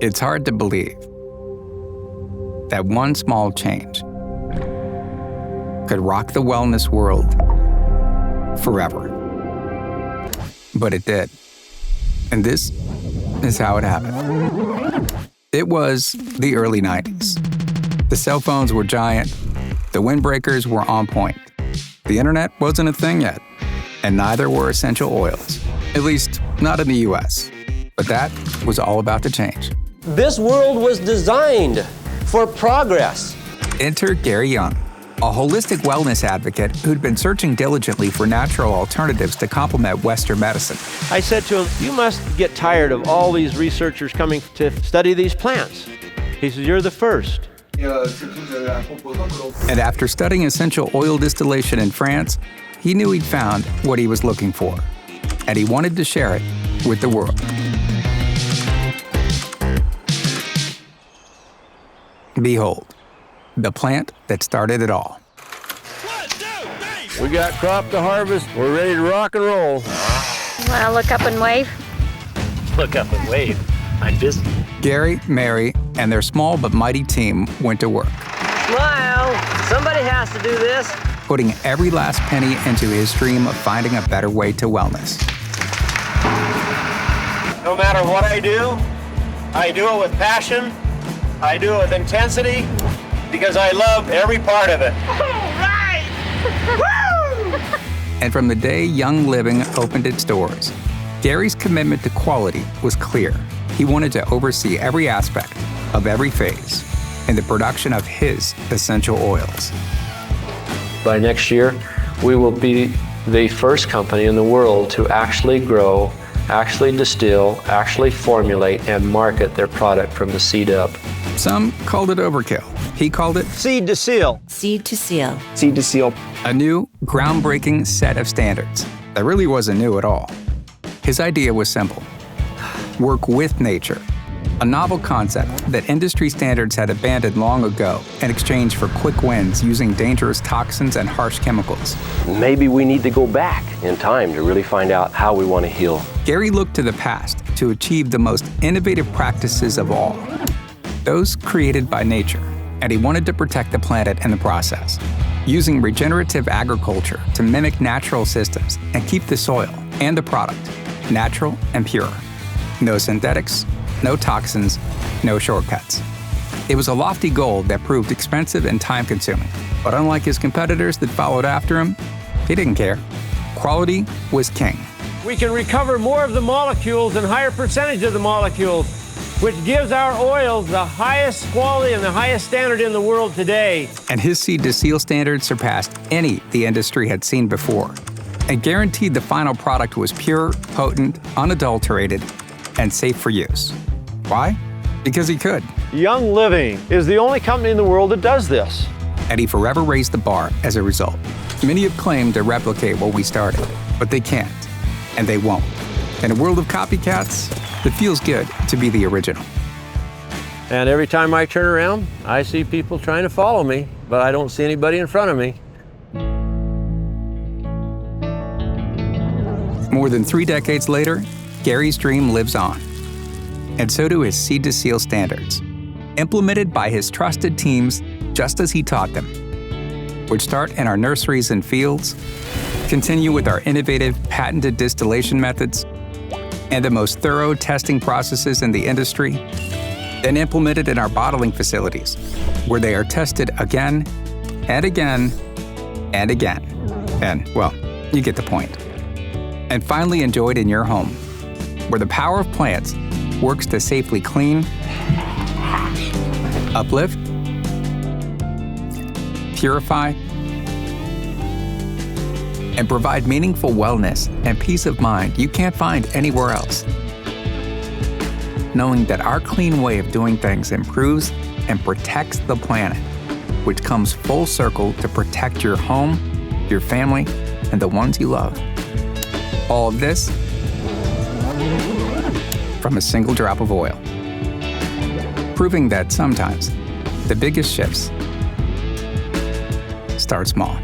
It's hard to believe that one small change could rock the wellness world forever. But it did. And this is how it happened. It was the early 90s. The cell phones were giant. The windbreakers were on point. The internet wasn't a thing yet, and neither were essential oils, at least not in the US. But that was all about to change. This world was designed for progress. Enter Gary Young, a holistic wellness advocate who'd been searching diligently for natural alternatives to complement Western medicine. I said to him, "You must get tired of all these researchers coming to study these plants." He says, "You're the first." And after studying essential oil distillation in France, he knew he'd found what he was looking for, and he wanted to share it with the world. Behold, the plant that started it all. We got crop to harvest. We're ready to rock and roll. Want to look up and wave? Look up and wave. I'm busy. Gary, Mary, and their small but mighty team went to work. Smile. Somebody has to do this. Putting every last penny into his dream of finding a better way to wellness. No matter what I do it with passion. I do it with intensity because I love every part of it. All right! Woo! And from the day Young Living opened its doors, Gary's commitment to quality was clear. He wanted to oversee every aspect of every phase in the production of his essential oils. By next year, we will be the first company in the world to actually grow, actually distill, actually formulate, and market their product from the seed up. Some called it overkill. He called it Seed to seal. Seed to seal. Seed to seal. a new, groundbreaking set of standards that really wasn't new at all. His idea was simple: work with nature, a novel concept that industry standards had abandoned long ago in exchange for quick wins using dangerous toxins and harsh chemicals. Maybe we need to go back in time to really find out how we want to heal. Gary looked to the past to achieve the most innovative practices of all, those created by nature, and he wanted to protect the planet in the process, using regenerative agriculture to mimic natural systems and keep the soil and the product natural and pure. No synthetics, no toxins, no shortcuts. It was a lofty goal that proved expensive and time-consuming, but unlike his competitors that followed after him, he didn't care. Quality was king. We can recover more of the molecules and higher percentage of the molecules, which gives our oils the highest quality and the highest standard in the world today. And his seed to seal standards surpassed any the industry had seen before, and guaranteed the final product was pure, potent, unadulterated, and safe for use. Why? Because he could. Young Living is the only company in the world that does this. And he forever raised the bar as a result. Many have claimed to replicate what we started, but they can't, and they won't. In a world of copycats, it feels good to be the original. And every time I turn around, I see people trying to follow me, but I don't see anybody in front of me. More than 3 decades later, Gary's dream lives on. And so do his seed to seal standards, implemented by his trusted teams just as he taught them, which start in our nurseries and fields, continue with our innovative patented distillation methods, and the most thorough testing processes in the industry, then implemented in our bottling facilities, where they are tested again and again and again. And, well, you get the point. And finally enjoyed in your home, where the power of plants works to safely clean, uplift, purify, and provide meaningful wellness and peace of mind you can't find anywhere else. Knowing that our clean way of doing things improves and protects the planet, which comes full circle to protect your home, your family, and the ones you love. All of this from a single drop of oil, proving that sometimes the biggest shifts start small.